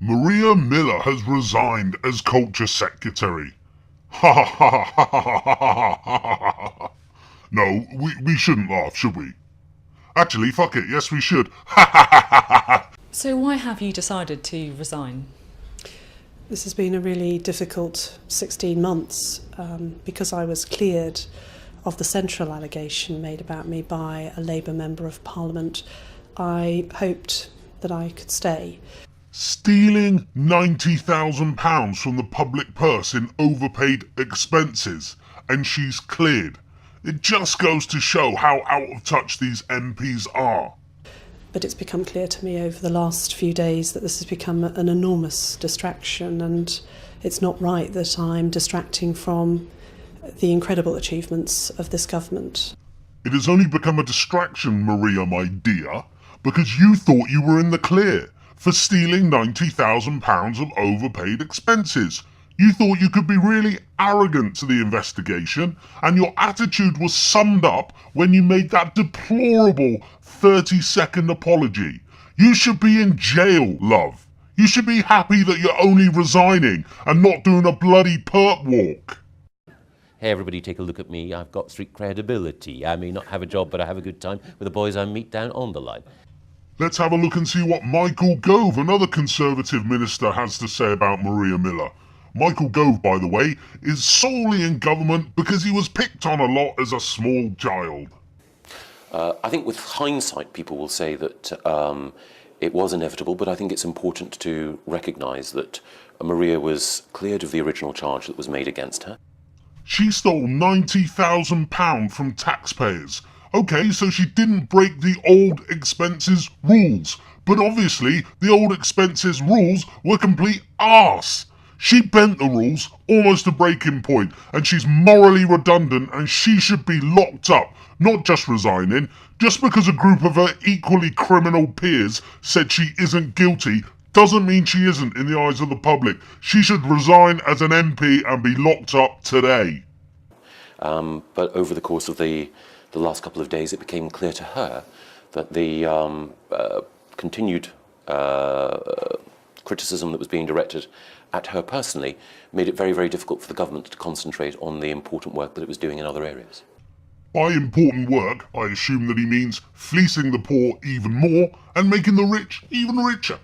Maria Miller has resigned as culture secretary. Ha ha ha ha ha ha ha ha ha. No, we shouldn't laugh, should we? Actually, fuck it, yes we should. Ha ha ha ha ha. So why have you decided to resign? This has been a really difficult 16 months because I was cleared of the central allegation made about me by a Labour Member of Parliament. I hoped that I could stay. Stealing £90,000 from the public purse in overpaid expenses, and she's cleared. It just goes to show how out of touch these MPs are. But it's become clear to me over the last few days that this has become an enormous distraction, and it's not right that I'm distracting from the incredible achievements of this government. It has only become a distraction, Maria, my dear, because you thought you were in the clear for stealing £90,000 of overpaid expenses. You thought you could be really arrogant to the investigation, and your attitude was summed up when you made that deplorable 30-second apology. You should be in jail, love. You should be happy that you're only resigning and not doing a bloody perp walk. Hey everybody, take a look at me. I've got street credibility. I may not have a job, but I have a good time with the boys I meet down on the line. Let's have a look and see what Michael Gove, another Conservative minister, has to say about Maria Miller. Michael Gove, by the way, is solely in government because he was picked on a lot as a small child. I think with hindsight, people will say that it was inevitable, but I think it's important to recognise that Maria was cleared of the original charge that was made against her. She stole £90,000 from taxpayers. Okay, so she didn't break the old expenses rules, but obviously the old expenses rules were complete arse. She bent the rules almost to breaking point, and she's morally redundant, and she should be locked up, not just resigning. Just because a group of her equally criminal peers said she isn't guilty doesn't mean she isn't in the eyes of the public. She should resign as an MP and be locked up today. But over the course of the last couple of days, it became clear to her that the continued criticism that was being directed at her personally made it very, very difficult for the government to concentrate on the important work that it was doing in other areas. By important work, I assume that he means fleecing the poor even more and making the rich even richer.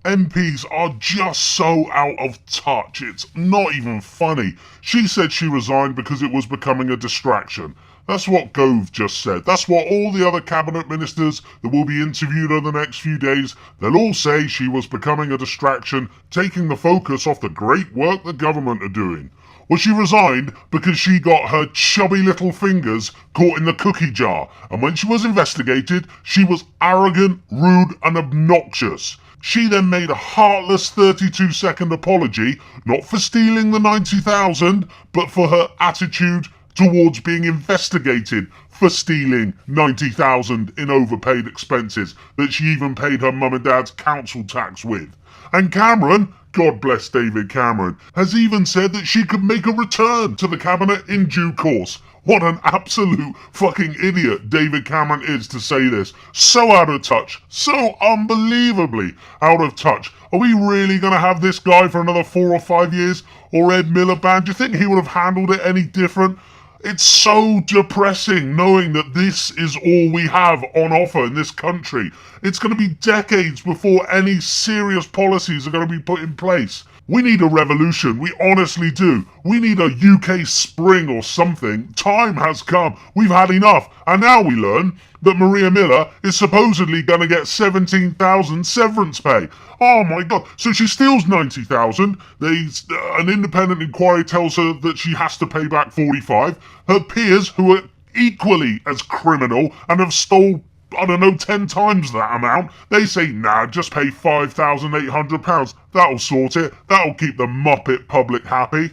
MPs are just so out of touch, it's not even funny. She said she resigned because it was becoming a distraction. That's what Gove just said. That's what all the other cabinet ministers that will be interviewed over the next few days, they'll all say she was becoming a distraction, taking the focus off the great work the government are doing. Well, she resigned because she got her chubby little fingers caught in the cookie jar, and when she was investigated, she was arrogant, rude and obnoxious. She then made a heartless 32-second apology, not for stealing the 90,000, but for her attitude towards being investigated for stealing 90,000 in overpaid expenses that she even paid her mum and dad's council tax with. And Cameron, God bless David Cameron, has even said that she could make a return to the cabinet in due course. What an absolute fucking idiot David Cameron is to say this. So out of touch. So unbelievably out of touch. Are we really going to have this guy for another 4 or 5 years? Or Ed Miliband? Do you think he would have handled it any different? It's so depressing knowing that this is all we have on offer in this country. It's going to be decades before any serious policies are going to be put in place. We need a revolution, we honestly do. We need a UK spring or something. Time has come. We've had enough. And now we learn that Maria Miller is supposedly going to get 17,000 severance pay. Oh my God. So she steals 90,000. An independent inquiry tells her that she has to pay back 45. Her peers, who are equally as criminal and have stole 10 times that amount, they say, nah, just pay £5,800. That'll sort it. That'll keep the muppet public happy.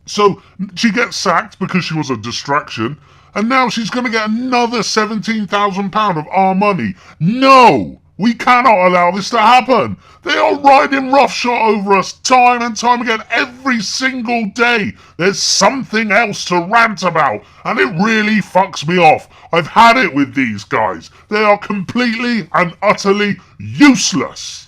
So she gets sacked because she was a distraction, and now she's going to get another £17,000 of our money. No! We cannot allow this to happen. They are riding roughshod over us time and time again. Every single day there's something else to rant about, and it really fucks me off. I've had it with these guys. They are completely and utterly useless.